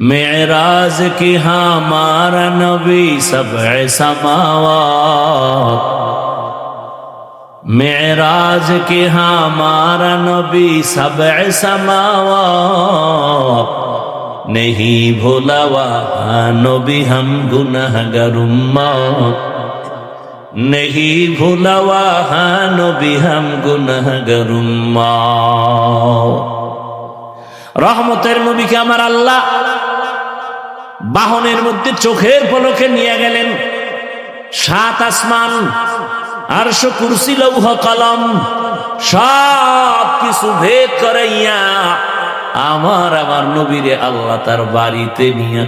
मेराज की हमारा नबी सबअ समावात, मेराज की हमारा नबी सबअ समावात, नहीं भूला वहाँ नबी हम गुनहगार उम्मत, नहीं भूला वहाँ नबी हम गुनहगार उम्मत। রহমতের নবীকে আমার আল্লাহ বাহনের মধ্যে চোখের পলকে নিয়ে গেলেন। সাত আসমান, আরশ, কুরসি, লৌহ কলম সব কিছু ভেদ করাইয়া আমার নবীরে আল্লাহ তার বাড়িতে নিয়ে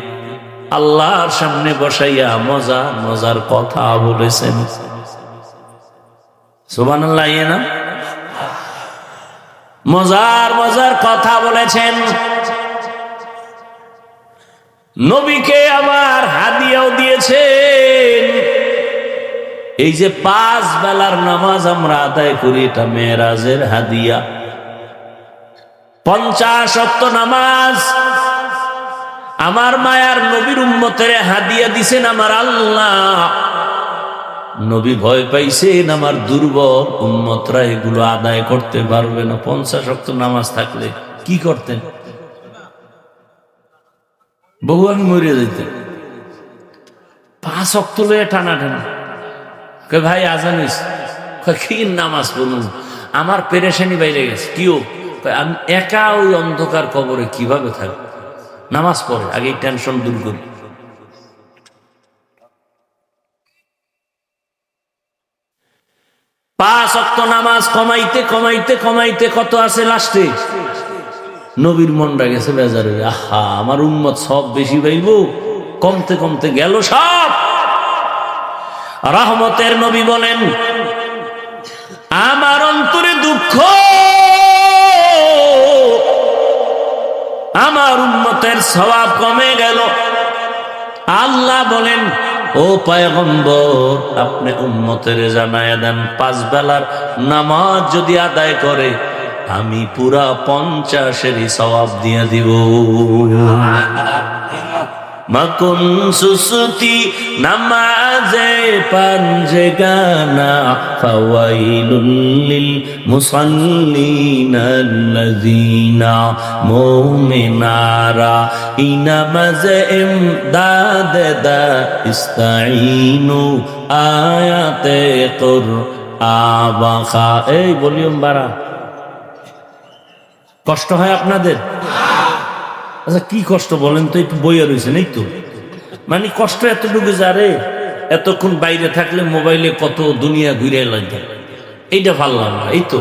আল্লাহর সামনে বসাইয়া মজার মজার কথা বলেছেন। সুবহানাল্লাহ। না মজার মজার কথা বলেছেন। নবীকে আবার হাদিয়াও দিয়েছেন। এই যে 5 বেলার নামাজ আমরা আদায় করি, এটা মেরাজের হাদিয়া। 50 ওয়াক্ত নামাজ আমার মায়ার নবীর উম্মতের হাদিয়া দিছেন আমার আল্লাহ। নবী ভয় পাইছেন আমার দুর্বল উম্মতরা এগুলো আদায় করতে পারবে না। 50 ওয়াক্ত নামাজ থাকলে কি করতেন? বহু আমি মরে যেতেন। 5 ওয়াক্ত লয়ে টানা টানা ভাই আজান হইছে, কি নামাজ পড়ুন, আমার পেরেশানি বাইরে গেছে। কিও আমি একা ওই অন্ধকার কবরে কিভাবে থাকবো? নামাজ পড়ে আগে টেনশন দূর করি। পাঁচ ওয়াক্ত নামাজ কমাইতে কমাইতে কমাইতে কত আছে লাস্টে? নবীর মনটা গেছে বেজার। আহা, আমার উম্মত সব বেশি পাইব, কমতে কমতে গেল সব। রহমতের নবী বলেন, আমার অন্তরে দুঃখ, আমার উম্মতের সওয়াব কমে গেল। আল্লাহ বলেন, ও পয়গম্বর, আপনি উম্মতের জানায়া দেন 5 বেলার নামাজ যদি আদায় করে আমি পুরা 50-এরই সওয়াব দিয়ে দিব। মাকুন সুসুতি নামাজে পাঞ্জে গানা ফাওয়াইলুল লিল মুসাল্লিনা আল্লাযিনা মুমিনারা ইনামাজে ইমদাদ দা ইস্তাইনু আয়াতে কুরআন। এই ভলিউম বাড়া, কষ্ট হয় আপনাদের? আচ্ছা কি কষ্ট বলেন তো, একটু বইয়া রয়েছেন এই তো, মানে কষ্ট এতটুকু যারে এতক্ষণ বাইরে থাকলে মোবাইলে কত দুনিয়া ঘুরে লাগে, এইটা পারলাম না। এই তো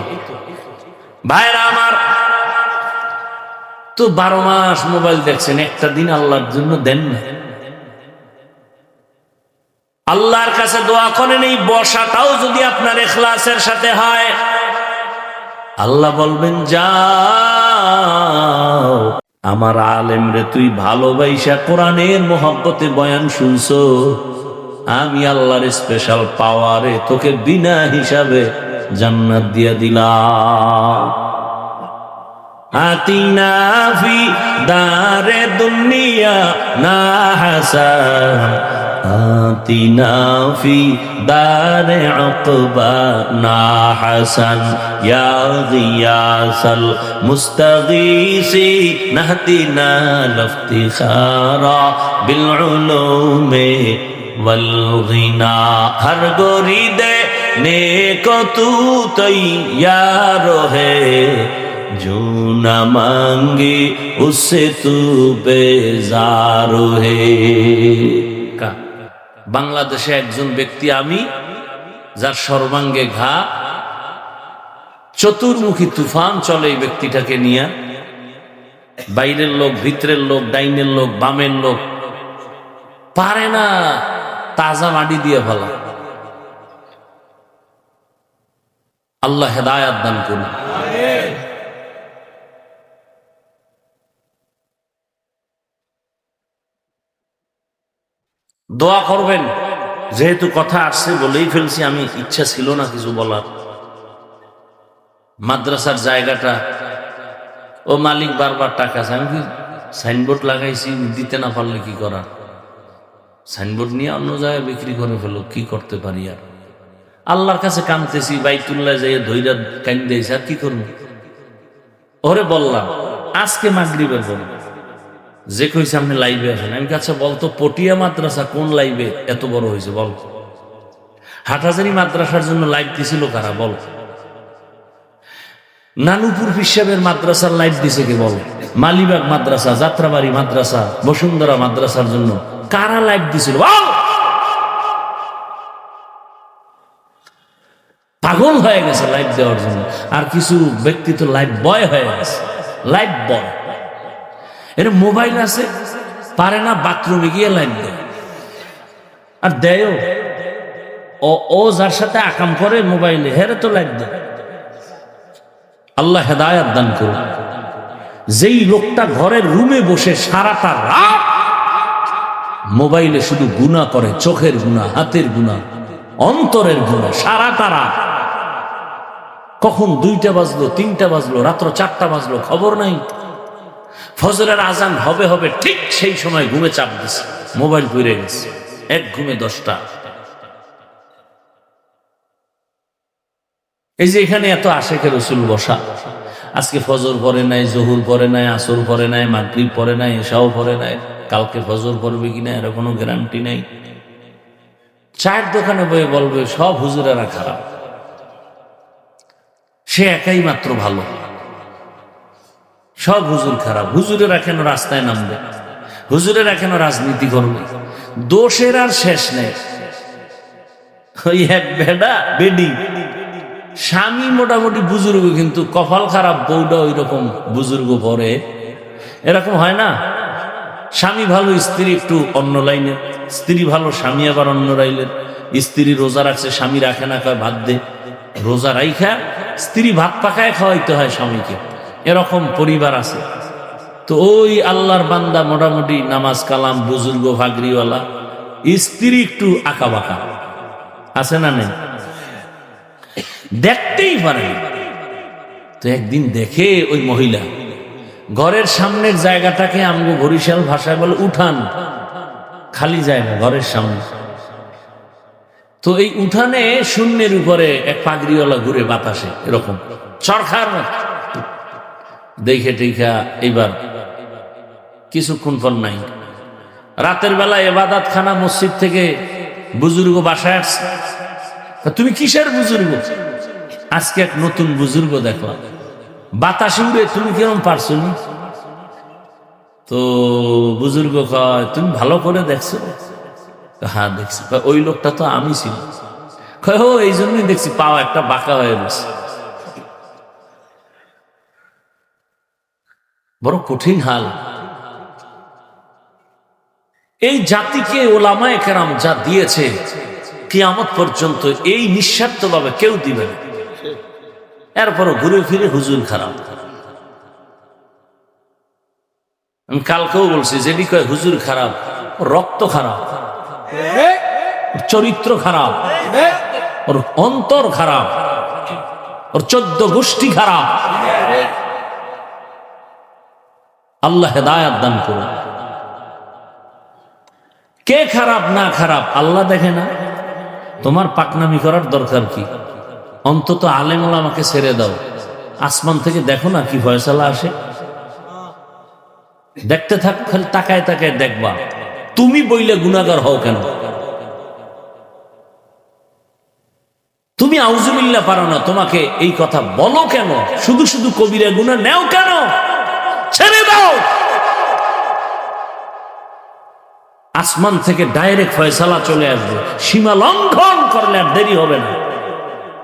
ভাইরা আমার, তো 12 মাস মোবাইল দেখছেন, একটা দিন আল্লাহর জন্য দেন না। আল্লাহর কাছে দোয়া করেন, এই বর্ষাটাও যদি আপনার ইখলাসের সাথে হয়, আল্লাহ বলবেন যাও আমার আলেম রে, তুই ভালোবাসা কোরআনের মহব্বতে বয়ান শুনছো, আমি আল্লাহর স্পেশাল পাওয়ারে তোকে বিনা হিসাবে জান্নাত দিয়া দিলাম। আতিনা ফি দারে দুনিয়া না হাসান, আতিনা ফি দারে উকবা না হাসান, ইয়া গিয়াসাল মুস্তাগীসি নাহদিনা লিফতিখারা বিল উলুমে ওয়াল গিনা। হর গরিদে নেকো তু তৈয়ার হে, जो न मांगे उससे तू बेजार है। বাংলাদেশে একজন ব্যক্তি আমি, যার সর্বাঙ্গে ঘা, চতুর্মুখী তুফান চলে এই ব্যক্তিটাকে নিয়ে। বাইরের লোক, ভিতরের লোক, ডাইনের লোক, বামের লোক পারে না তাজা মাটি দিয়ে ফেলা। আল্লাহ হেদায়াত দান করুন। দোয়া করবেন, যেহেতু কথা আসছে বলেই ফেলছি, আমি ইচ্ছা ছিল না কিছু বলার। মাদ্রাসার জায়গাটা ও মালিক বারবার টাকা চায়, আমি সাইনবোর্ড লাগাইছি, দিতে না পারলে কি করা? সাইনবোর্ড নিয়ে অন্য জায়গায় বিক্রি করে ফেলো, কি করতে পারি আর? আল্লাহর কাছে কাঁদতেছি, বাইতুল্লাহ যাই ধৈর্য কান্দেছি, আর কি করবো? ওরে বললাম আজকে মাগরিবের পর যে কইছে আপনি লাইভে আসেন, আমি কাছে বলতো পটিয়া মাদ্রাসা কোন লাইভে এত বড় হয়েছে বল? হাটহাজারী মাদ্রাসার জন্য লাইভ দিছিল কারা বল? নানুপুর পিসাবের মাদ্রাসার লাইভ দিছে কে বল? মালিবাগ মাদ্রাসা, যাত্রাবাড়ি মাদ্রাসা, বসুন্ধরা মাদ্রাসার জন্য কারা লাইভ দিছিল বল? পাগল হয়ে গেছে লাইভ দেওয়ার জন্য। আর কিছু ব্যক্তি তো লাইভ বয় হয়ে গেছে, লাইভ বয়। এর মোবাইল আছে, পারে না বাথরুমে গিয়ে লাইভ দেয়, আর দেয়ও। ও যার সাথে আকাম করে মোবাইলে, হেরে তো লাইভ দেয়। আল্লাহ হেদায়েত দান করুন। যেই লোকটা ঘরের রুমে বসে সারাটা রাত মোবাইলে শুধু গুনাহ করে, চোখের গুনাহ, হাতের গুনাহ, অন্তরের গুনাহ, সারাটা রাত, কখন 2টা বাজলো, 3টা বাজলো, রাত্র 4টা বাজলো খবর নাই। ফজরের আজান হবে হবে ঠিক সেই সময় ঘুমে চাপ দিছে, মোবাইল পুড়ে গেছে, এক ঘুমে 10টা। এই যে এখানে এত আশেকের রসুল বসা, আজকে ফজর পড়ে নাই, জহুর পড়ে নাই, আসর পড়ে নাই, মাগরিব পড়ে নাই, এশাও পড়ে নাই, কালকে ফজর পড়বে কিনা এর কোনো গ্যারান্টি নাই। চায়ের দোকানে বয়ে বলবে সব হুজুরেরা খারাপ, সে একাই মাত্র ভালো, সব হুজুর খারাপ। হুজুরেরা কেন রাস্তায় নামবে? হুজুরেরা কেন রাজনীতি করবে? দোষের আর শেষ নেই। ওই এক বেডা বেডি, স্বামী মোটামুটি বুজুর্গ, কিন্তু কপাল খারাপ, বউটা ওই রকম বুজুর্গ পরে। এরকম হয় না? স্বামী ভালো, স্ত্রী একটু অন্য লাইনে, স্ত্রী ভালো, স্বামী আবার অন্য লাইনের। স্ত্রী রোজা রাখছে, স্বামী রাখে না, কয় ভাত দে। রোজা রাইখা স্ত্রী ভাত পাকায় খাওয়াইতে হয় স্বামীকে, এরকম পরিবার আছে। তো ওই আল্লাহর বান্দা মোটামুটি নামাজ কালাম, বুজুর্গ, ভাগরিওয়ালা, স্ত্রী একটু আঁকা বাঁকা, আছে না নেই? দেখতেই পারে। তো একদিন দেখে ওই মহিলা ঘরের সামনের জায়গাটাকে আমগো বরিশাল ভাষায় বলে উঠান, খালি জায়গা ঘরের সামনে। তো এই উঠানে শূন্যের উপরে এক পাগড়িওয়ালা ঘুরে বাতাসে, এরকম চরখার দেখে টেখা এইবার কিছুক্ষণ পর নাই। রাতের বেলা ইবাদত খানা মসজিদ থেকে বুজুর্গ বাসায় আসছে। তুমি কিসের বুজুর্গ? আজকে এক নতুন বুজুর্গ দেখলাম, বাতাসে উড়ে, তুমি কেমন পারছো? তো বুজুর্গ কয় তুমি ভালো করে দেখছো? হ্যাঁ দেখছি। ওই লোকটা তো আমি ছিল। কয় ও এই জন্যই দেখছি পাওয়া একটা বাঁকা হয়ে গেছে। বড় কঠিন হাল। এই জাতিকে ওলামায়ে কেরাম যা দিয়েছে কিয়ামত পর্যন্ত এই নিঃস্বার্থ ভাবে কেউ দিবে না। এরপরও ঘুরে ফিরে হুজুর খারাপ। আমি কালকেও বলছি, যেটি কয় হুজুর খারাপ, রক্ত খারাপ, চরিত্র খারাপ, ওর অন্তর খারাপ, ওর 14 গোষ্ঠী খারাপ। আল্লাহ হেদায়েত দান করুন। কে খারাপ না খারাপ আল্লাহ দেখে না? তোমার পাকনামি করার দরকার কি? অন্তত আলেম ওলামাকে ছেড়ে দাও, আসমান থেকে দেখো না কি ফয়সালা আসে। দেখতে থাক, খালি তাকায় তাকায় দেখবা। তুমি বইলে গুনাহগার হও কেন? তুমি আউযুবিল্লাহ পারো না, তোমাকে এই কথা বলো কেন? শুধু শুধু কবিরা গুনাহ নেও কেন? ছেড়ে দাও। আসমান থেকে ডাইরেক্ট ফয়সালা চলে আসবে। সীমা লঙ্ঘন করলে আর দেরি হবে না,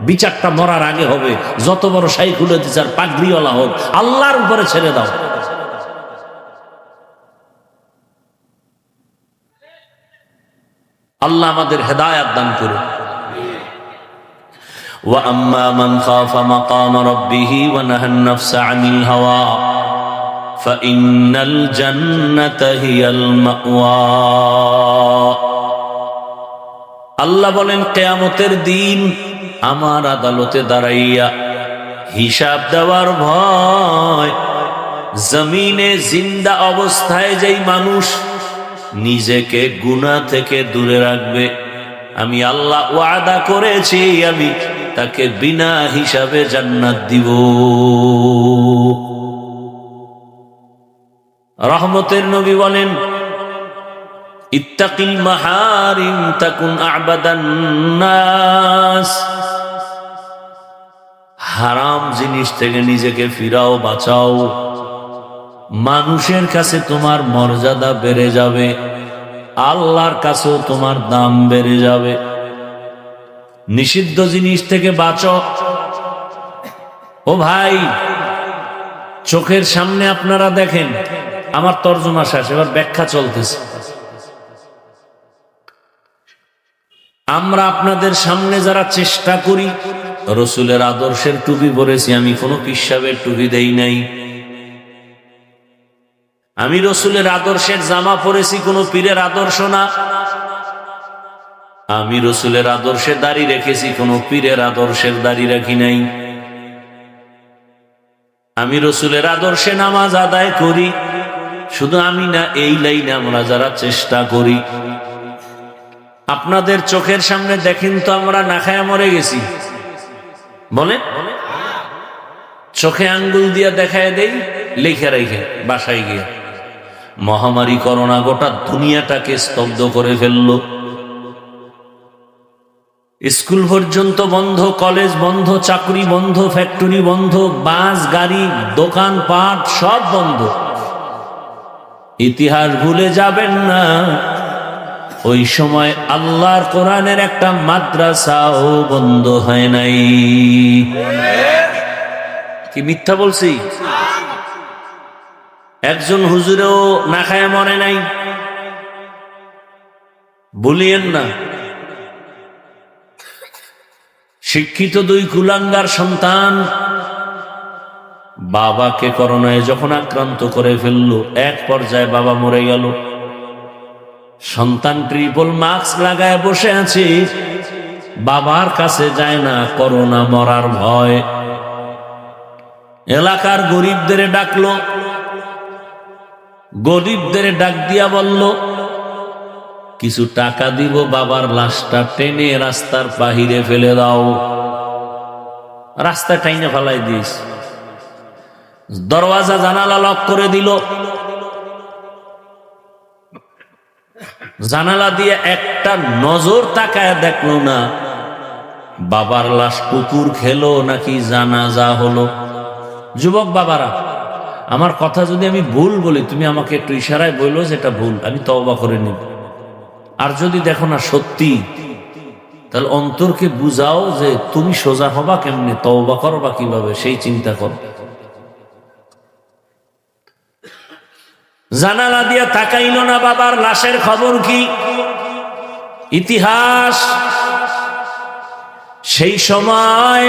বিচারটা মরার আগে হবে। যত বড় শাইখুল হাদিস আর পাগড়িওয়ালা হোক, আল্লাহর উপরে ছেড়ে দাও। আল্লাহ আমাদের হেদায়েত দান করুন। ওয়া আম্মা মান খাফা মাকাম রাব্বিহি ওয়া নাহান নাফসা আনিল হাওয়া ফাইন্নাল জান্নাতা হিয়াল মাওয়া। আল্লাহ বলেন কিয়ামতের দিন আমার আদালতে দাঁড়াইয়া হিসাব দেওয়ার ভয় জমিনে জিন্দা অবস্থায় যেই মানুষ নিজেকে গুনাহ থেকে দূরে রাখবে, আমি আল্লাহ ওয়াদা করেছি আমি তাকে বিনা হিসাবে জান্নাত দিব। রহমতের নবী বলেন, ইত্তাকিল মাহারিম তাকুন আবাদান নাস। হারাম জিনিস থেকে নিজেকে ফিরাও, বাঁচাও, মানুষের কাছে তোমার মর্যাদা বেড়ে যাবে, আল্লাহর কাছেও তোমার দাম বেড়ে যাবে। নিষিদ্ধ জিনিস থেকে বাঁচো। ও ভাই, চোখের সামনে আপনারা দেখেন, আমার তর্জমা শেষ, এবার ব্যাখ্যা চলতেছে। আমরা আপনাদের সামনে যারা চেষ্টা করি, রসুলের আদর্শের টুপি পরেছি, আমি কোনো পিসাবের টুপি দেই নাই। আমি রসুলের আদর্শের জামা পরেছি, কোনো পীরের আদর্শ না। আমি রসুলের আদর্শে দাড়ি রেখেছি, কোনো পীরের আদর্শের দাড়ি রাখি নাই। আমি রসুলের আদর্শে নামাজ আদায় করি, শুধু আমি না, এই লাইনে আমরা যারা চেষ্টা করি। আপনাদের চোখের সামনে দেখেন তো আমরা না খায়া মরে গেছি, বলে চোখে আঙ্গুল দিয়া দেখায় দেই, লেখা রেখে বাসায় গিয়ে। মহামারী করোনা গোটা দুনিয়াটাকে স্তব্ধ করে ফেলল। স্কুল পর্যন্ত বন্ধ, কলেজ বন্ধ, চাকরি বন্ধ, ফ্যাক্টরি বন্ধ, বাস গাড়ি, দোকান পাট সব বন্ধ। ইতিহাস ভুলে যাবেন না, ওই সময় আল্লাহর কোরআনের একটা মাদ্রাসাও বন্ধ হয় নাই। কি মিথ্যা বলছি? একজন হুজুরেও না খায় মরে নাই, ভুলিয়েন না। শিক্ষিত দুই কুলাঙ্গার সন্তান বাবাকে করোনায় যখন আক্রান্ত করে ফেললো, এক পর্যায়ে বাবা মরে গেল। সন্তান ট্রিপল মাস্ক লাগায় বসে আছে, বাবার কাছে যায় না, করোনা মরার ভয়। এলাকার গরিবদের ডাকলো, গরিবদের ডাক দিয়া বলল, কিছু টাকা দিব, বাবার লাশটা টেনে রাস্তার বাহিরে ফেলে দাও। রাস্তা টাইনে ফেলাই দিস, দরওয়াজা জানালা লক করে দিল। জানালা দিয়ে একটা নজর তাকায় দেখলো না বাবার লাশ কুকুর খেলো নাকি জানাজা হলো। যুবক বাবারা, আমার কথা যদি আমি ভুল বলি, তুমি আমাকে একটু ইশারায় বললো যে এটা ভুল, আমি তওবা করে নিব। আর যদি দেখো না সত্যি, তাহলে অন্তরকে বুঝাও যে তুমি সোজা হবা কেমনে, তওবা করবা কিভাবে, সেই চিন্তা করো। জানালা দিয়া তাকাইল না, বাবার লাশের খবর কি? ইতিহাস। সেই সময়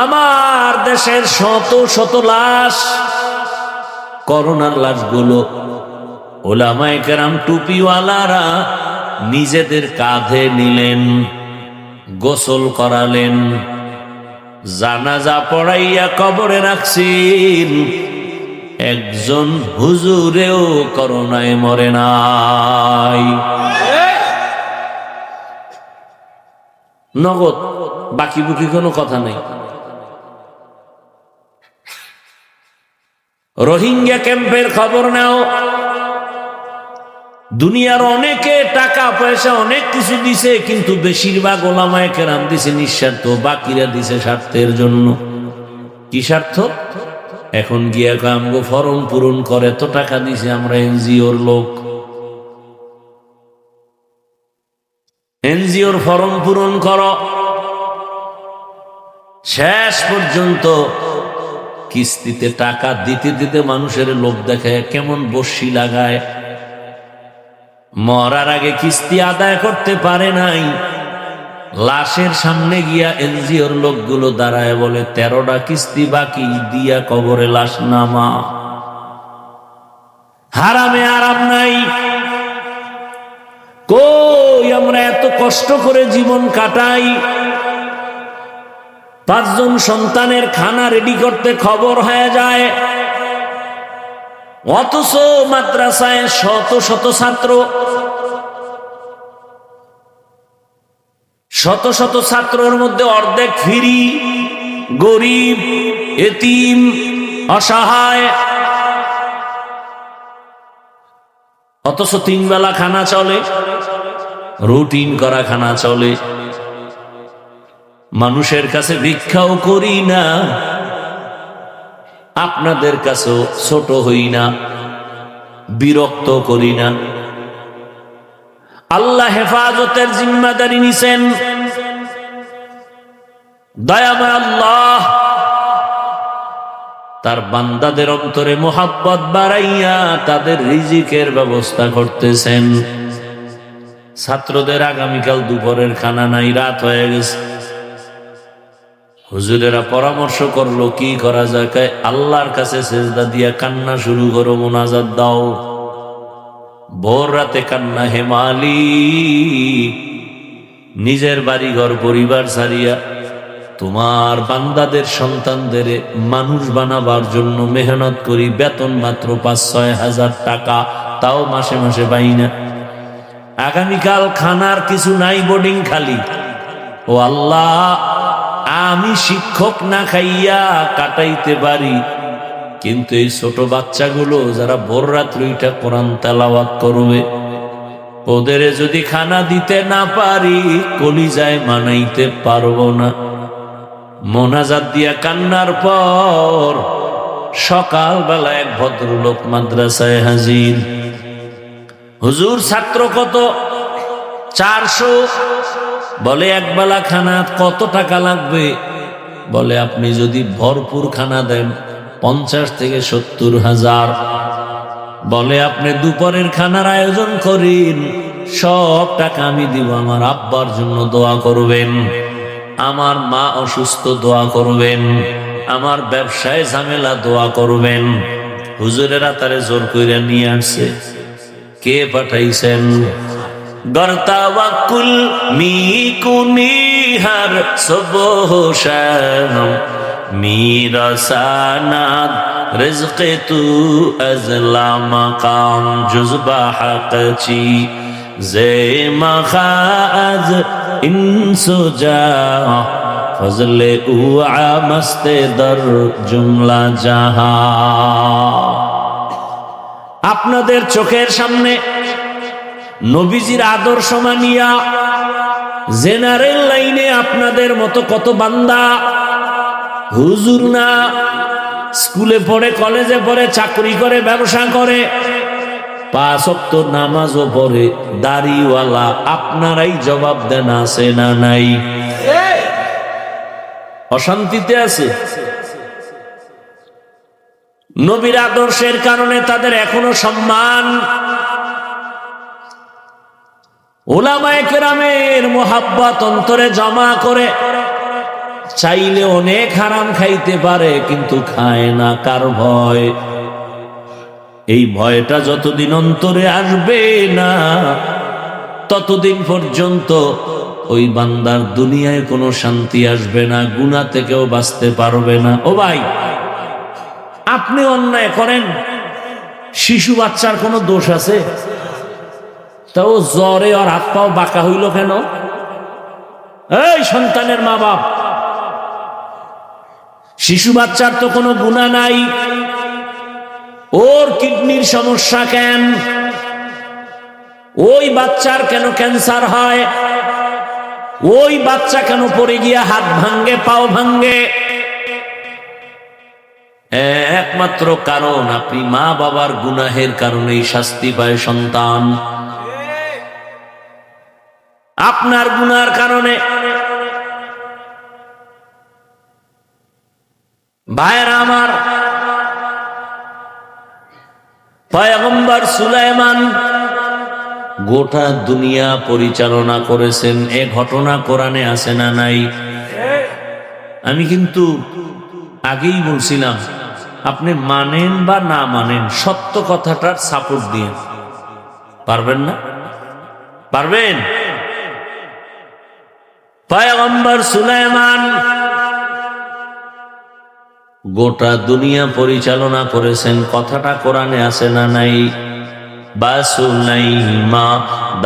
আমার দেশের শত শত লাশ, করোনার লাশগুলো ওলামায়ে কেরাম টুপিওয়ালারা নিজেদের কাঁধে নিলেন, গোসল করালেন, জানাজা পড়াইয়া কবরে রাখছেন। একজন হুজুরেও করোনায় মরে নাই। নগদ, বাকি বুকি কোনো কথা নেই। রোহিঙ্গা ক্যাম্পের খবর নাও। দুনিয়ার অনেকে টাকা পয়সা অনেক কিছু দিছে, কিন্তু বেশিরভাগ ওলামায়ে কেরাম দিছে নিঃস্বার্থ, বাকিরা দিছে স্বার্থের জন্য। কি স্বার্থ? এখন গিয়া আমগো ফর্ম পূরণ করে, তো টাকা দিছে, আমরা এনজিওর লোক, এনজিওর ফর্ম পূরণ করো। শেষ পর্যন্ত কিস্তিতে টাকা দিতে দিতে মানুষের লোভ দেখায়, কেমন বসি লাগায়। মরার আগে কিস্তি আদায় করতে পারে নাই, লাশের সামনে গিয়া এনজিওর লোকগুলো দাঁড়ায় বলে 13টা কিস্তি বাকি, দিয়া কবরে লাশ নামা। হারামে আরাম নাই। কই আমরা এত কষ্ট করে জীবন কাটাই, 5 জন সন্তানের খানা রেডি করতে খবর হয়ে যায়, অথচ মাদ্রাসায় শত শত ছাত্র, শত শত ছাত্রর মধ্যে অর্ধেক ফ্রি, গরিব, এতিম, অসহায়। অথচ 3 বেলা খানা চলে, রুটিন করা খানা চলে। মানুষের কাছে ভিক্ষাও করি না, আপনাদের কাছেও ছোট হই না, বিরক্ত করি না। আল্লাহ হেফাজতের জিম্মাদারি নিছেন। দয়াময় আল্লাহ তার বান্দাদের অন্তরে মোহাব্বত বাড়াইয়া তাদের রিজিকের ব্যবস্থা করতেছেন। ছাত্রদের আগামীকাল দুপুরের খানা নাই, রাত হয়ে গেছে। হুজুরেরা পরামর্শ করলো কি করা যায়। আল্লাহর কাছে সেজদা দিয়া কান্না শুরু করো, মোনাজাত দাও। ভোর রাতে কান্না, হে মালিক, নিজের বাড়িঘর পরিবার ছাড়িয়া তোমার বান্দাদের সন্তানদের মানুষ বানাবার জন্য মেহনত করি, বেতন মাত্র 5-6 হাজার টাকা, তাও মাসে মাসে পাই না। আগামীকাল খানার কিছু নাই, বোর্ডিং খালি। ও আল্লাহ, আমি শিক্ষক না খাইয়া কাটাইতে পারি, কিন্তু এই ছোট বাচ্চাগুলো যারা ভোর রাত্রে উঠা কোরআন তেলাওয়াত করবে, ওদের যদি খানা দিতে না পারি, কলিজায় মানাইতে পারবো না। মোনাজাত দিয়া কান্নার পর সকালবেলা এক ভদ্রলোক মাদ্রাসায় হাজির। হুজুর, ছাত্র কত? 400। বলে একবেলা খানা কত টাকা লাগবে? বলে আপনি যদি ভরপুর খানা দেন 50 থেকে 70 হাজার। বলে আপনি দুপুরের খানার আয়োজন করেন, সব টাকা আমি দিব। আমার আব্বার জন্য দোয়া করবেন, আমার মা অসুস্থ দোয়া করবেন, আমার ব্যবসায় ঝামেলা দোয়া করবেন। হুজুরেরা তারে জোর করে নিয়ে আসছে। কে পাঠাইছেন? গর্তাওয়াকুল মিকুনিহার সবহশান মিরাসানাদ রিজকে তু আজলা মাকাম জুজবা হাকচি জে মাখাজ ইনসুজা ফজলে উআ মস্তে দর জুমলা জাহা। আপনাদের চোখের সামনে নবীজির আদর্শ মানিয়া জেনারেল লাইনে আপনাদের মতো কত বান্দা, হুজুর না, স্কুলে পড়ে, কলেজে পড়ে, চাকরি করে, ব্যবসা করে, 5 ওয়াক্ত নামাজও পড়ে, দাড়িওয়ালা। আপনারাই জবাব দেন, আছে না নাই? অশান্তিতে আছে। নবীর আদর্শের কারণে তাদের এখনো সম্মান। উলামায়ে কেরামের মোহাব্বত অন্তরে জমা করে, চাইলে অনেক হারাম খাইতে পারে, কিন্তু খায় না। কার ভয়? এই ভয়টা যতদিন অন্তরে আসবে না, ততদিন পর্যন্ত ওই বান্দার দুনিয়ায় কোনো শান্তি আসবে না, গুনাহ থেকেও বাঁচতে পারবে না। ও ভাই, আপনি অন্যায় করেন, শিশু বাচ্চার কোনো দোষ আছে? তাও জ্বরে আর হাত পাও বাঁকা হইল কেন? এই সন্তানের মা বাপ, শিশু বাচ্চার তো কোনো গুনাহ নাই, ওর কিডনির সমস্যা কেন? ওই বাচ্চার কেন ক্যান্সার হয়? ওই বাচ্চা কেন পড়ে গিয়া হাত ভাঙ্গে, পাও ভাঙ্গে? একমাত্র কারণ, আপনি মা বাবার গুনাহের কারণেই শাস্তি পায় সন্তান। আপনার গুনার কারণে। ভাইরা আমার, পয়গম্বর সুলাইমান গোটা দুনিয়া পরিচালনা করেছেন। এ ঘটনা কোরআনে আছে না নাই? আমি কিন্তু আগেই বলছিলাম, আপনি মানেন বা না মানেন, সত্য কথাটার সাপোর্ট দিয়ে পারবেন না? পারবেন? পয়গম্বর সুলাইমান গোটা দুনিয়া পরিচালনা করেছেন। কথাটা কোরআনে আছে না নাই? বাসুলাইমা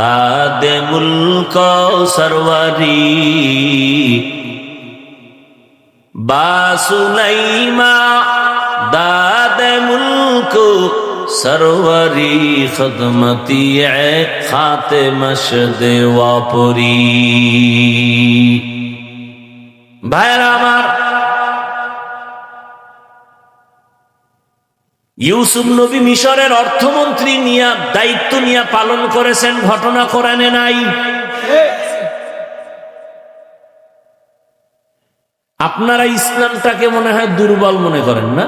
দাদে মুলক সরওয়ারি, বাসুলাইমা দাদে মুলক সরওয়ারি, খদমতি খাতে মশদে ওয়াপরি। ভাইরা আমার, ইউসুফ নবী মিশরের অর্থমন্ত্রী নিয়ে দায়িত্ব নিয়ে পালন করেছেন, ঘটনা কোরআনে নাই? আপনারা ইসলামটাকে মনে হয় দুর্বল মনে করেন না?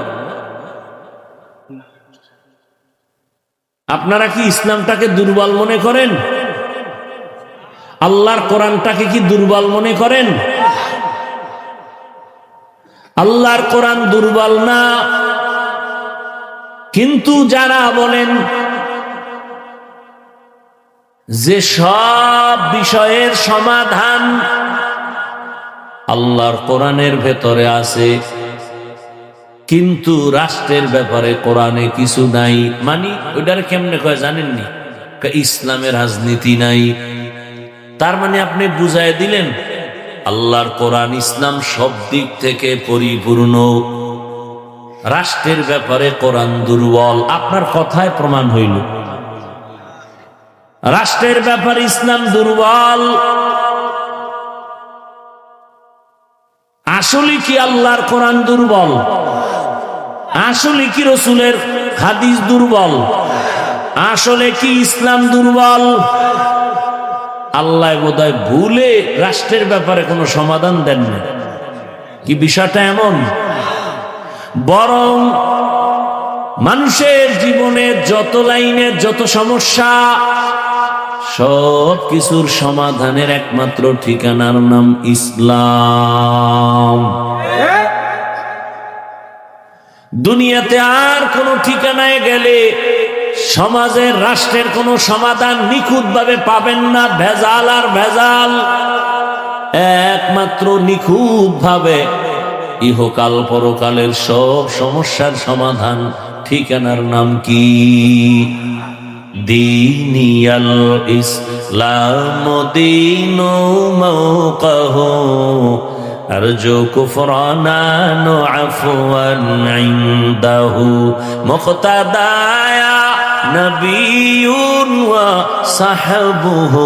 আপনারা কি ইসলামটাকে দুর্বল মনে করেন? আল্লাহর কোরআনটাকে কি দুর্বল মনে করেন? আল্লাহর কোরআন দুর্বল না, কিন্তু যারা বলেন যে সব বিষয়ের সমাধান আল্লাহর কোরআনের ভেতরে আছে, কিন্তু রাষ্ট্রের ব্যাপারে কোরআনে কিছু নাই, মানে ওইটার কেমনে কয় জানেননি? ইসলামের রাজনীতি নাই। তার মানে আপনি বুঝাই দিলেন আল্লাহর কোরআন ইসলাম সব দিক থেকে পরিপূর্ণ, রাষ্ট্রের ব্যাপারে কোরআন দুর্বল। আপনার কথায় প্রমাণ হইল রাষ্ট্রের ব্যাপারে ইসলাম দুর্বল। আসলে কি আল্লাহর কোরআন দুর্বল? আসলে কি রসুলের হাদিস দুর্বল? আসলে কি ইসলাম দুর্বল? আল্লাহ বোধহয় ভুলে রাষ্ট্রের ব্যাপারে কোনো সমাধান দেন না। কি বিষয়টা এমন? বরং মানুষের জীবনের যত লাইনের যত সমস্যা, সব কিছুর সমাধানের একমাত্র ঠিকানার নাম ইসলাম। দুনিয়াতে আর কোনো ঠিকানায় গেলে সমাজের রাষ্ট্রের কোনো সমাধান নিখুঁত ভাবে পাবেন না। ভেজাল আর ভেজাল। একমাত্র নিখুঁত ভাবে ইহকাল পরকালের সব সমস্যার সমাধান ঠিকানার নাম কি? দীনিয়াল ইসলাম দীনু মাওকাহু আরজু কুফরানান আফওয়ান ইনদাহু মুক্তাদায়া নবিয়ুন ওয়া সাহবুহু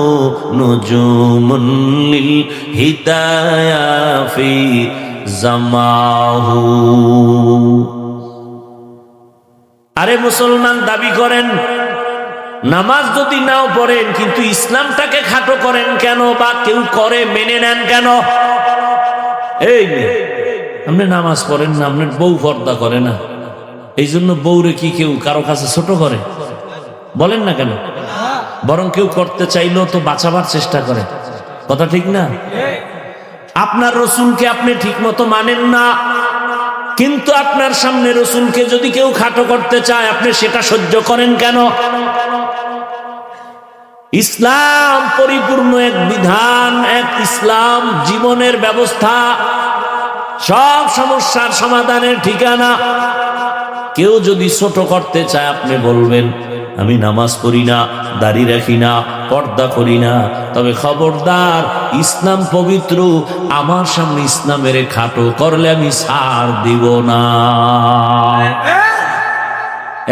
নুজুমুন লিল হিদায়া ফি জামাহু। আরে মুসলমান দাবি করেন, নামাজ যদি নাও পড়েন কিন্তু ইসলামটাকে খাটো করেন কেন? বা কেউ করে মেনে নেন কেন? এই আপনি নামাজ পড়েন না, আপনার বউ পর্দা করে না, এই জন্য বউরে কি কেউ কারো কাছে ছোট করে? বলেন না কেন? বরং কেউ করতে চাইলেও তো বাঁচাবার চেষ্টা করে। কথা ঠিক না? আপনার রসুলকে আপনি ঠিক মতো মানেন না, কিন্তু আপনার সামনে রসুলকে যদি কেউ খাটো করতে চায় আপনি সেটা সহ্য করেন কেন? ইসলাম পরিপূর্ণ এক বিধান, এক ইসলাম জীবনের ব্যবস্থা, সব সমস্যার সমাধানের ঠিকানা। কেউ যদি ছোট করতে চায় আপনি বলবেন আমি নামাজ পড়ি না, দাড়ি রাখি না, পর্দা করি না, তবে খবরদার ইসলাম পবিত্র, আমার সামনে ইসলামের খাটো করলে আমি ছাড় দিব না।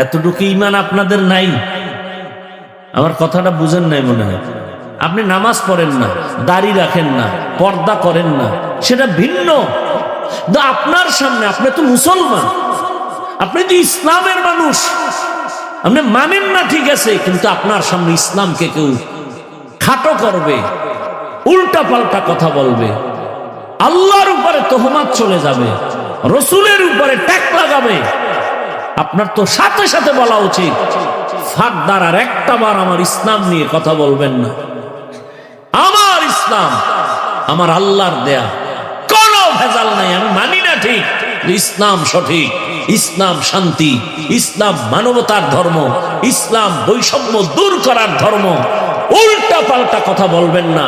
এতটুকু ঈমান আপনাদের নাই? আমার কথাটা বুঝেন নাই মনে হয়। আপনি নামাজ পড়েন না, দাড়ি রাখেন না, পর্দা করেন না, সেটা ভিন্ন। আপনার সামনে, আপনি তো মুসলমান, আপনি তো ইসলামের মানুষ, আপনি মানেন না ঠিক আছে, কিন্তু আপনার সামনে ইসলামকে কেউ খাটো করবে, উল্টা পাল্টা কথা বলবে, আল্লাহর উপরে তোহমাত চলে যাবে, রসুলের উপরে ট্যাগ লাগাবে, আপনার তো সাথে সাথে বলা উচিত ফাঁকদার আর একটা বার আমার ইসলাম নিয়ে কথা বলবেন না। আমার ইসলাম আমার আল্লাহর দেয়া, কোনো ভেজাল নাই। আমি মানি না ঠিক, ইসলাম সঠিক, ইসলাম শান্তি, ইসলাম মানবতার ধর্ম, ইসলাম বৈষম্য দূর করার ধর্ম। উল্টা পাল্টা কথা বলবেন না।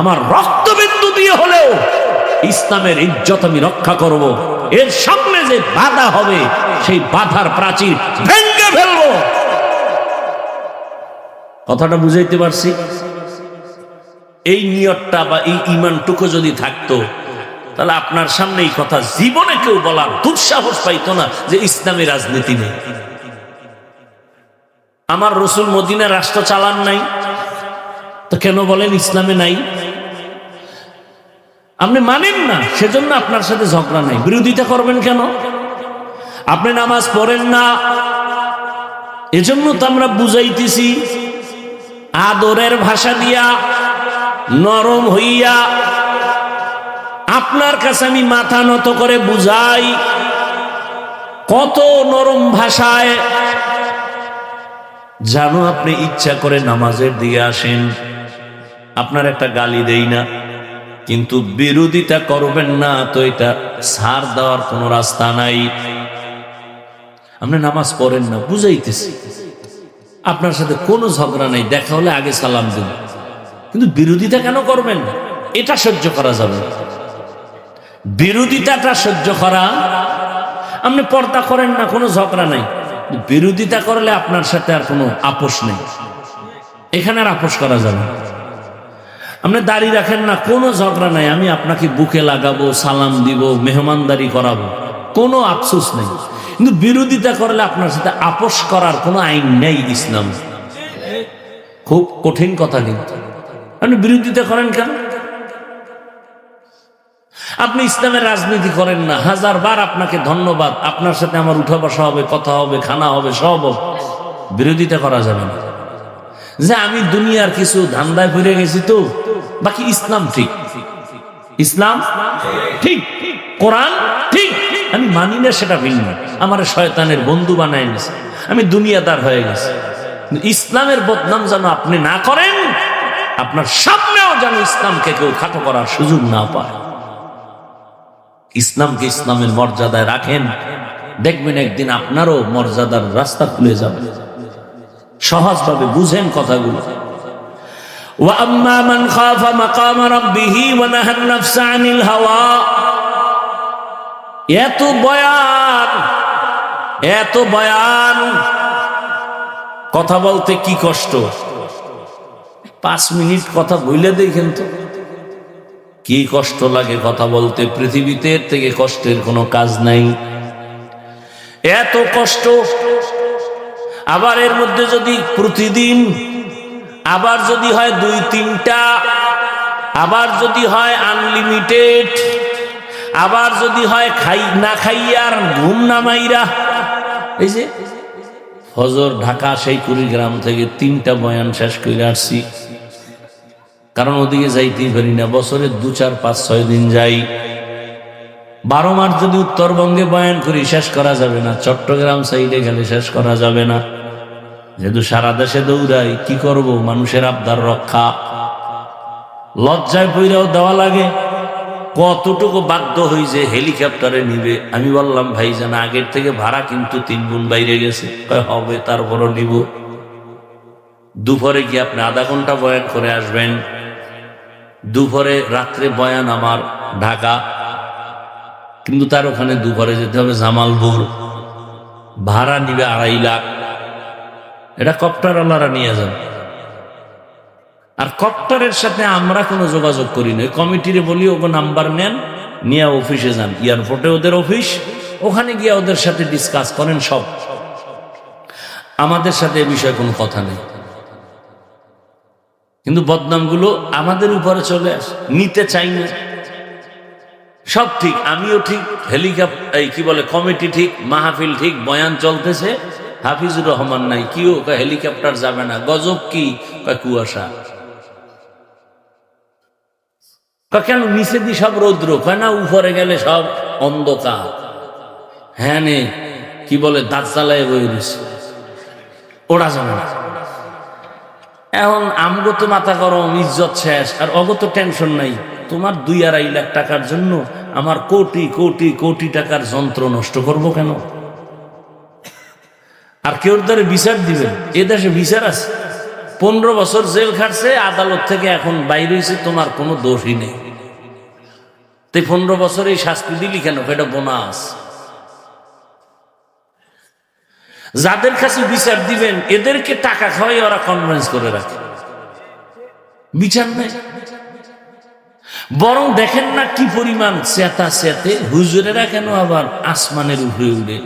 আমার রক্তবিন্দু দিয়ে হলেও ইসলামের ইজ্জত আমি রক্ষা করব। এর সামনে যে বাধা হবে, সেই বাধার প্রাচীর ভেঙে ফেলবো। কথাটা বুঝাইতে পারছি? এই নিয়তটা বা এই ঈমানটুকু যদি থাকতো, তাহলে আপনার সামনে এই কথা জীবনে কেউ বলার দুঃসাহস পাইতো না যে ইসলামী রাজনীতি নেই। আমার রসুল মদিনা রাষ্ট্র চালান নাই, তো কেন বলেন ইসলামে নাই? আপনি মানেন না, সেজন্য আপনার সাথে ঝগড়া নাই। বিরোধিতা করবেন কেন? আপনি নামাজ পড়েন না, এজন্য তো আমরা বুঝাইতেছি আদরের ভাষা দিয়া, নরম হইয়া আপনার কাছে আমি মাথা নত করে বুঝাই। কত নরম ভাষায় জানো আপনি ইচ্ছা করে নামাজের দিকে আসেন, আপনার একটা গালি দেই না, কিন্তু বিরোধিতা করবেন না তো এটা ছাড় দেওয়ার কোনো রাস্তা নাই। আপনি নামাজ পড়েন না, বুঝাইতেছি আপনার সাথে কোনো ঝগড়া নাই, দেখা হলে আগে সালাম দিন, কিন্তু বিরোধিতা কেন করবেন? এটা সহ্য করা যাবে না। বিরোধিতাটা সহ্য করা, আপনি পর্দা করেন না, কোনো ঝগড়া নাই, বিরোধিতা করলে আপনার সাথে আর কোনো আপোষ নেই, এখানে আর আপোষ করা যাবে না। আপনি দাড়ি রাখেন না, কোনো ঝগড়া নাই, আমি আপনাকে বুকে লাগাবো, সালাম দিব, মেহমানদারি করাবো, কোনো আফসোস নেই। কিন্তু বিরোধিতা করলে আপনার সাথে আপোষ করার কোনো আইন নেই ইসলাম। খুব কঠিন কথা, কিন্তু আপনি বিরোধিতা করেন কেন? আপনি ইসলামের রাজনীতি করেন না, হাজারবার আপনাকে ধন্যবাদ, আপনার সাথে আমার উঠা বসা হবে, কথা হবে, খানা হবে, সব হবে, বিরোধিতা করা যাবে না যে আমি দুনিয়ার কিছু ধান্দায় পড়ে গেছি, তো বাকি ইসলাম ঠিক, ইসলাম ঠিক, কোরআন ঠিক, আমি মানি না সেটা ভিন্ন, আমার শয়তানের বন্ধু বানায় নিছে, আমি দুনিয়াদার হয়ে গেছি। ইসলামের বদনাম যেন আপনি না করেন, আপনার সামনেও যেন ইসলামকে কেউ খাটো করার সুযোগ না পায়। ইসলামকে ইসলামের মর্যাদায় রাখেন, দেখবেন একদিন আপনারও মর্যাদার রাস্তা খুলে যাবে। সহজভাবে বুঝেন কথাগুলো। ওয়া আম্মা মান খাফা মাকাম রাব্বিহি ওয়া নাহা আন-নাফসা আনিল হাওয়া। এত বয়ান, কথা বলতে কি কষ্ট। 5 মিনিট কথা বইলে দেখেন তো কি কষ্ট লাগে কথা বলতে। পৃথিবীতে থেকে কষ্টের কোনো কাজ নাই, এত কষ্ট। আবার এর মধ্যে যদি প্রতিদিন, আবার যদি হয় 2-3টা, আবার যদি হয় আনলিমিটেড, আবার যদি হয় না খাইয়ার ঘুম না মাইরা। এই যে ফজর ঢাকা সেই কুড়িগ্রাম থেকে 3টা বয়ান শেষ করে আসছি, কারণ ওদিকে যাইতেই পারি না, বছরে 2-4-5-6 দিন যাই। 12 মাস যদি উত্তরবঙ্গে বয়ান করি শেষ করা যাবে না, চট্টগ্রাম সাইডে গেলে শেষ করা যাবে না, যেহেতু সারা দেশে দৌড়াই। কি করব, মানুষের আবদার রক্ষা, লজ্জায় পইরাও দেওয়া লাগে। কতটুকু বাধ্য হই যে হেলিকপ্টারে নিবে। আমি বললাম ভাইজান আগের থেকে ভাড়া কিন্তু 3 গুণ বাইরে গেছে। হবে, তারপরও নিব। দুপুরে গিয়ে আপনি আধা ঘন্টা বয়ান করে আসবেন, দুপুরে রাত্রে বয়ান আমার ঢাকা, কিন্তু তার ওখানে দুপুরে যেতে হবে জামালপুর, ভাড়া নিবে 2.5 লাখ। এটা কপ্টারওয়ালারা নিয়ে যাবে। আর কপ্টারের সাথে আমরা কোনো যোগাযোগ করি না। কমিটির বলি ওকে নাম্বার নেন, নিয়ে অফিসে যান, এয়ারপোর্টে ওদের অফিস, ওখানে গিয়ে ওদের সাথে ডিসকাস করেন সব। আমাদের সাথে এ বিষয়ে কোনো কথা নেই। কিন্তু বদনামগুলো আমাদের উপরে চলে আসে, নিতে চাই না। সব ঠিক, আমিও ঠিক, হেলিকপ্টার কি বলে কমিটি ঠিক, মাহফিল ঠিক, বয়ান চলতেছে, হাফিজুর রহমান নাই, কি ও হেলিকপ্টার যাবে না, গজব কি, কুয়াশা। কেন নিচে দি সব রৌদ্র, কয় না উপরে গেলে সব অন্ধকার। হ্যাঁ নে কি বলে দাঁত চালায় বই দিছে, ওরা যাবে না। এখন আমগো তো মাথা গরম, ইজ্জত শেষ, আর অগত টেনশন নাই। তোমার 2-2.5 লাখ টাকার জন্য আমার কোটি কোটি কোটি টাকার যন্ত্র নষ্ট করব কেন? আর কেউ ধরে বিচার দিবেন? এ দেশে বিচার আছে। 15 বছর জেল খাটছে, আদালত থেকে এখন বাইরে হয়েছে, তোমার কোনো দোষই নেই। তাই 15 বছর এই শাস্তি দিলি কেন? এটা বোনাস। যাদের কাছে বিচার দিবেন এদেরকে টাকা খাওয়াই ওরা কনভিন্স করে রাখে, বিচার নাই। বরং দেখেন না কি পরিমাণ চেতা চেতে, হুজুরেরা কেন আবার আসমানের উপরে উঠে।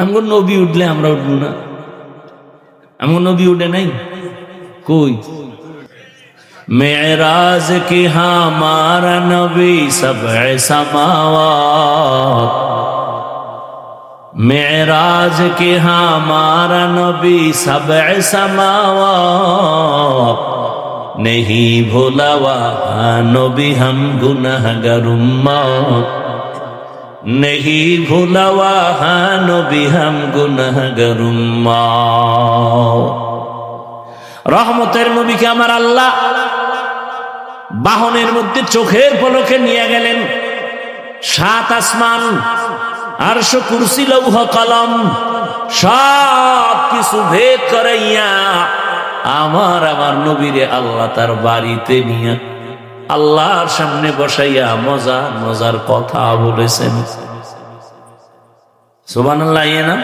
আমগো নবী উঠলে আমরা উঠবো না? আমগো নবী উঠে নাই কই? মেরাজ কি হামারা নবী সবে সামাওয়াত, मेराज के हमारा नबी सबअ समावात, नहीं भूला वहाँ नबी हम गुनहगार उम्मत, नहीं भूला वहाँ नबी हम गुनहगार उम्मत। রহমতের নবীকে আমার আল্লাহ বাহনের মধ্যে চোখের পলকে নিয়ে গেলেন। 7 আসমান, আরশ, কুরসি, লৌহ, কলম সব কিছু ভেদ করাইয়া আমার নবীরে আল্লাহ তার বাড়িতে নিয়ে আল্লাহর সামনে বসাইয়া মজার মজার কথা বলেছেন। সুবহানাল্লাহ, না?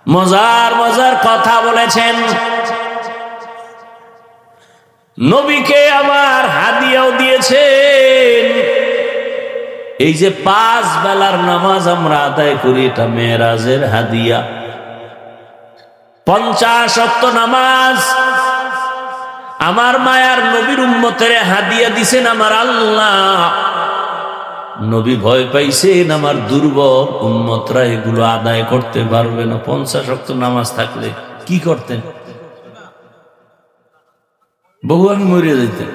মজার মজার কথা বলেছেন। নবীকে আবার হাদিয়াও দিয়েছেন। এই যে 5 বেলার নামাজ আমরা আদায় করি, এটা মেরাজের হাদিয়া। 50 ওয়াক্ত নামাজ আমার মায়ার নবীর উম্মতের হাদিয়া দিছেন আমার আল্লাহ। নবী ভয় পাইছেন আমার দুর্বল উম্মতরা এগুলো আদায় করতে পারবে না। 50 ওয়াক্ত নামাজ থাকলে কি করতেন? বহু আমি মরে যেতেন।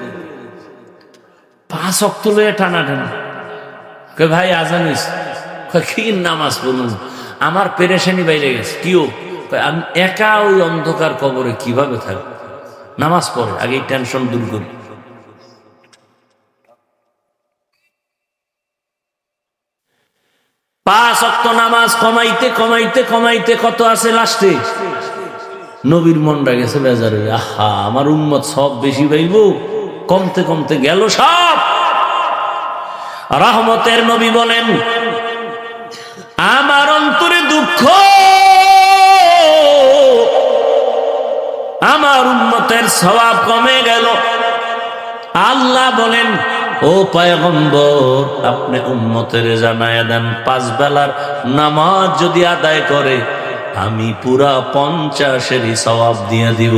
5 ওয়াক্ত লয়ে টানা টানা, ভাই আজান কি নামাজ পড়ুন, আমার পেরেশানি বাইরে গেছে। কিও আমি একা ওই অন্ধকার কবরে কিভাবে থাকবো? নামাজ পড়ে আগে টেনশন দূর করি। 5 ওয়াক্ত নামাজ কমাইতে কমাইতে কমাইতে কত আছে লাস্টে? নবীর মনটা গেছে বেজারে, আহা আমার উম্মত সব বেশি পাইব, কমতে কমতে গেল সব। রহমতের নবী বলেন আমার অন্তরে দুঃখ, আমার উম্মতের সওয়াব কমে গেল। আল্লাহ বলেন ও পয়গম্বর আপনি উম্মতের জানায়া দেন 5 বেলার নামাজ যদি আদায় করে আমি পুরা 50-এরই সওয়াব দিয়ে দিব।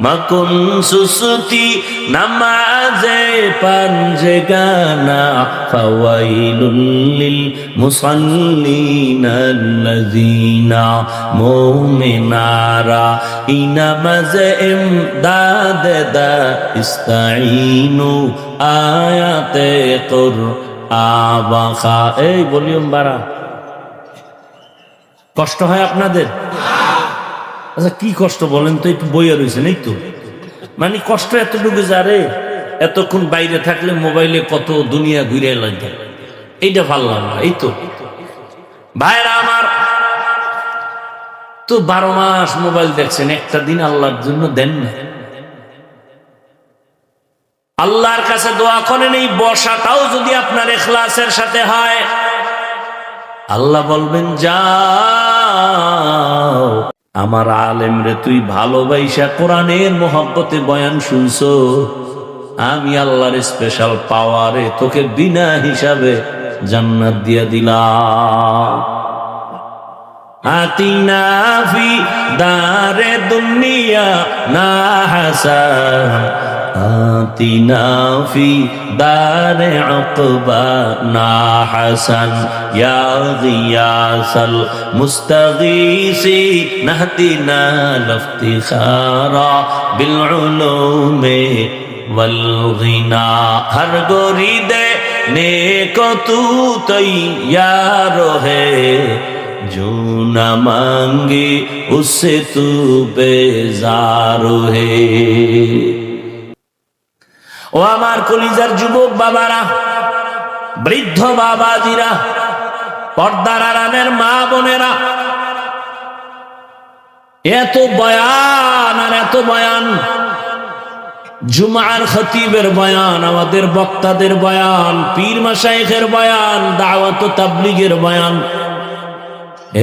মাকুন সুসুতি নামাজে পাঞ্জে গানা ফাওয়াইলুল লিল মুসাল্লিনা আল্লাযিনা মুমিনারা ইনামাজে ইমদাদ দা ইস্তাইনু আয়াতে কুরআবা। এই ভলিউম বাড়া, কষ্ট হয় আপনাদের? আচ্ছা কি কষ্ট বলেন তো, একটু বইয়া রয়েছেন এই তো, মানে কষ্ট এতটুকু যারে এতক্ষণ বাইরে থাকলে মোবাইলে কত দুনিয়া ঘুরে লাগে, এইটা ভালো লাগলো। এই তো ভাইরা আমার, তো 12 মাস মোবাইল দেখছেন, একটা দিন আল্লাহর জন্য দেন না। আল্লাহর কাছে দোয়া করেন এই বর্ষাটাও যদি আপনার ইখলাসের সাথে হয়, আল্লাহ বলবেন যাও আমার আলেম রে তুই ভালোবাসা কোরআনের মহব্বতে বয়ান শুনছো, আমি আল্লাহর স্পেশাল পাওয়ারে তোকে বিনা হিসাবে জান্নাত দিয়া দিলাম। আতিনা ফি দারে দুনিয়া না হাসান, আতিনা ফি দারে উকবা না হাসান, ইয়া গিয়াসাল মুস্তাগীসি নাহদিনা লিফতিখারা বিল উলুমি ওয়াল গিনা। হর গরিদে নেক তু তৈয়ার হে, जो न मांगे उससे तू बेजार है। ও আমার কলিজার যুবক বাবারা, বৃদ্ধ বাবাজিরা, পর্দার আড়ালের মা বোনেরা, এত বয়ান আর এত বয়ান, জুমার খতিবের বয়ান, আমাদের বক্তাদের বয়ান, পীর মাশায়েখের বয়ান, দাওয়াত ও তাবলীগের বয়ান,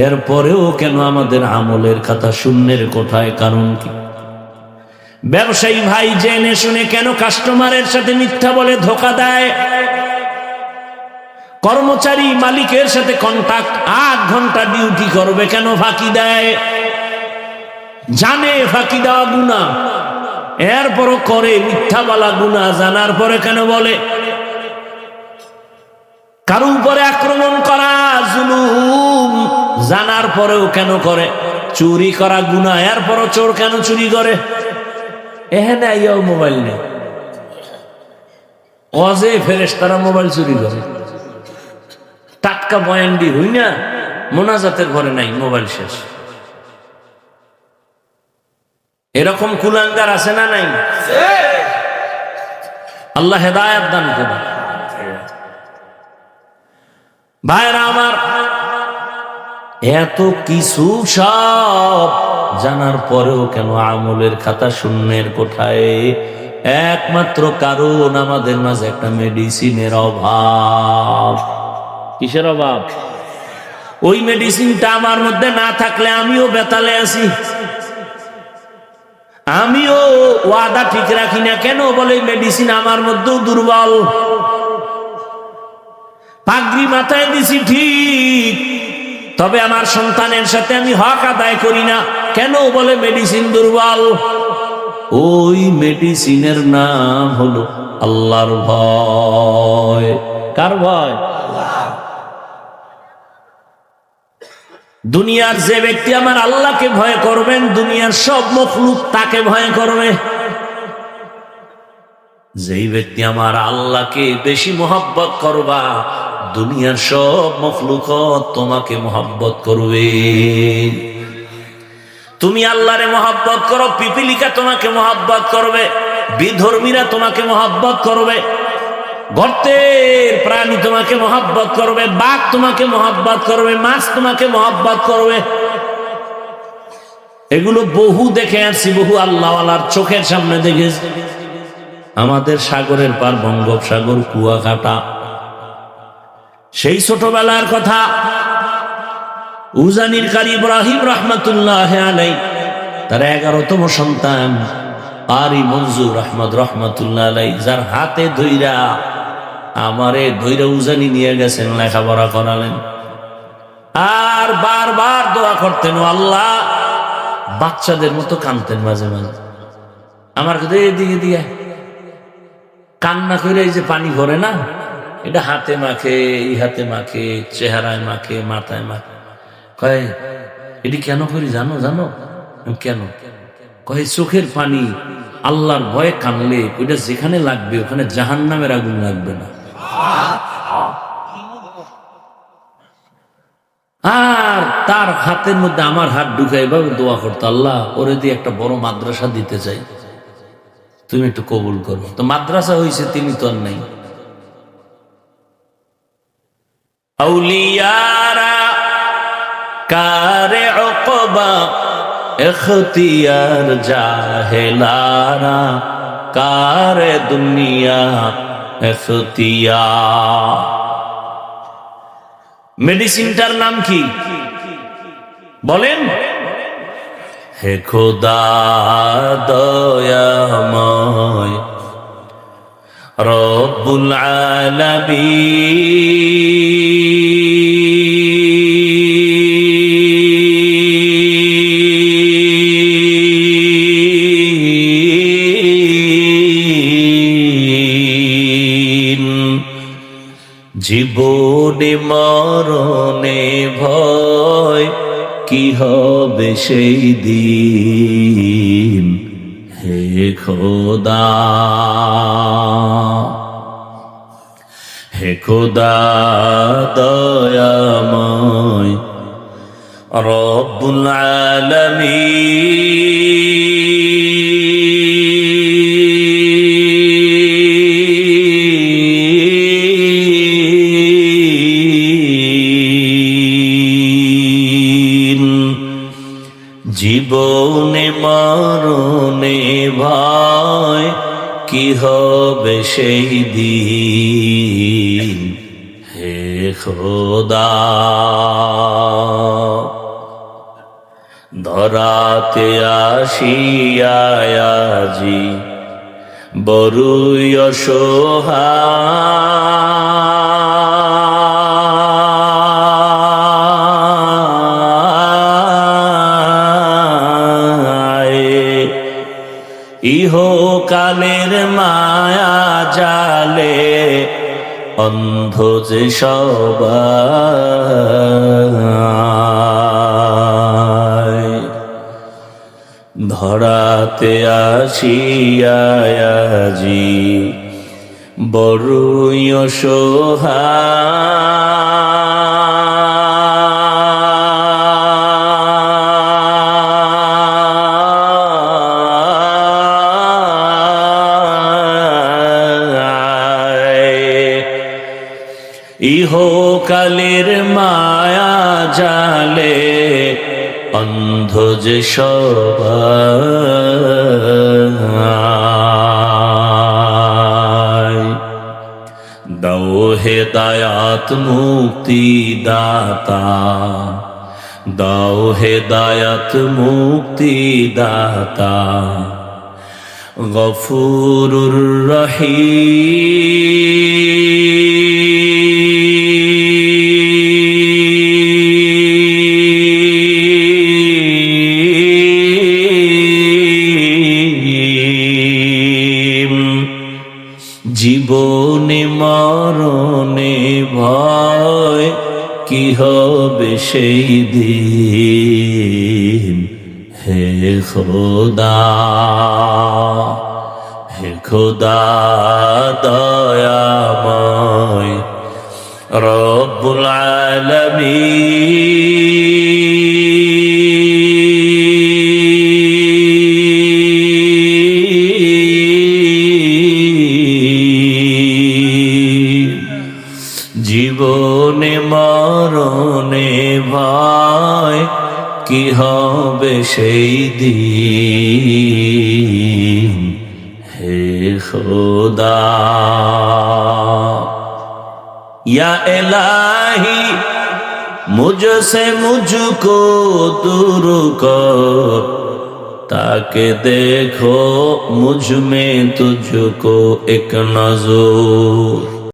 এরপরেও কেন আমাদের আমলের খাতা শূন্যের কোঠায়? কারণ কি? ব্যবসায়ী ভাই জেনে শুনে কেন কাস্টমারের সাথে মিথ্যা বলে ধোকা দেয়? কর্মচারী মালিকের সাথে কন্টাক্ট 8 ঘন্টা ডিউটি করবে, কেন ফাঁকি দেয়? জানে ফাঁকি দেওয়া গুনাহ, এরপরও করে। মিথ্যা বলা গুনাহ, জানার পরে কেন বলে? কারো উপরে আক্রমণ করা জুলুম, জানার পরেও কেন করে? চুরি করা গুনাহ, এরপরও চোর কেন চুরি করে? এখানে আইয়াও মোবাইল নেই, অজে ফেরেশতারা মোবাইল চুরি করে। টাটকা বয়ান্ডি হই না, মোনাজাতের ঘরে নাই, মোবাইল শেষ। এরকম কুলাঙ্গার আছে না নাই? আল্লাহ হেদায়েত দান করুন। ভাইরা আমার, এত কিছু সব জানার পরেও কেন আমলের খাতা শূন্যের কোঠায়? একমাত্র কারণ আমাদের মাঝে একটা মেডিসিনের অভাব। কিসের অভাব? ওই মেডিসিনটা আমার মধ্যে না থাকলে আমিও বেতালে আছি, আমিও ওয়াদা ঠিক রাখি না। কেন বলে? মেডিসিন আমার মধ্যেও দুর্বল। পাগড়ি মাথায় দিছি ঠিক, তবে আমার সন্তানের সাথে আমি হক আদায় করি না। কেন বলে? মেডিসিন দুর্বল। ওই মেডিসিনের নাম হলো আল্লাহর ভয়। কার ভয়? দুনিয়ার যে ব্যক্তি আমার আল্লাহকে ভয় করবেন, দুনিয়ার সব মখলুক তাকে ভয় করবে। যেই ব্যক্তি আমার আল্লাহকে বেশি মহব্বত করবা, দুনিয়ার সব মখলুক তোমাকে মহব্বত করবে। তুমি আল্লাহরে মহব্বত করো, পিপিলিকা তোমাকে মহব্বত করবে, বিধর্মীরা তোমাকে মহব্বত করবে, গর্তের প্রাণী তোমাকে মহব্বত করবে, বাঘ তোমাকে মহব্বত করবে, মাছ তোমাকে মহব্বত করবে। এগুলো বহু দেখে আসছি, বহু আল্লাহওয়ালার চোখের সামনে দেখেছি। আমাদের সাগরের পার বঙ্গোপসাগর, কুয়াকাটা, সেই ছোটবেলার কথা। উজানির কারি ইব্রাহিম রহমতুল্লাহ আলাই, তার 11তম সন্তান আরি মনজুর আহমদ রহমতুল্লাহ আলাই, যার হাতে ধইরা আমারে ধইরা উজানি নিয়ে গেছেন, লেখাপড়া করালেন, আর বারবার দোয়া করতেন। আল্লাহ, বাচ্চাদের মতো কানতেন মাঝে মাঝে। আমার কাছে এদিকে দিয়ে কান্না করে এই যে পানি ভরে না, এটা হাতে মাখে, এই হাতে মাখে, চেহারায় মাখে, মাথায় মাখে। কয় এটি কেন করি জানো? জানো কেন? কয় চোখের পানি আল্লাহর ভয়ে কানলে ওইটা যেখানে লাগবে ওখানে জাহান্নামের আগুন লাগবে না। আর তার হাতের মধ্যে আমার হাত ঢুকাই এভাবে দোয়া করতো, আল্লাহ ওরে দিয়ে একটা বড় মাদ্রাসা দিতে চাই, তুমি একটু কবুল করো। তো মাদ্রাসা হয়েছে, তিনি তো আর নাই। আউলিয়ারা কারে উকবা ইখতিয়ার, জাহেলারা কারে দুনিয়া ইখতিয়ার। মেডিসিনটার নাম কি বলেন? হে খোদা দয়াময় রব্বুল আলামিন। জীবনে মরণে ভয়, কি হবে সেই দিন, হে খোদা, হে খোদা দয়াময় রব্বুল আলামিন। জীবনে মরণে ভয়, কি হবে সেই দিন হে খোদা। ধরাতে আসিয়া আজি বড়ই অসহায়, ইহকালের মায়া জালে অন্ধ যে সবাই। ধরাতে আসিয়া আজি বড়ই অসহায়, ইহকালের মায়া জালে অন্ধ যে সবাই। দাও হেদায়াত মুক্তি দাতা, দাও হেদায়াত মুক্তি দাতা, গফুরুর রহিম। জীবনে মরণে ভয় কি হবে সেই দিন হে খোদা, হে খোদা দয়াময় রব্বুল আলামিন। জীবনে মরণে ভয় কি হবে সেই দিন হে খোদা। या इलाही मुझसे मुझको दूर कर, ताके देखो मुझ में तुझको एक नजर।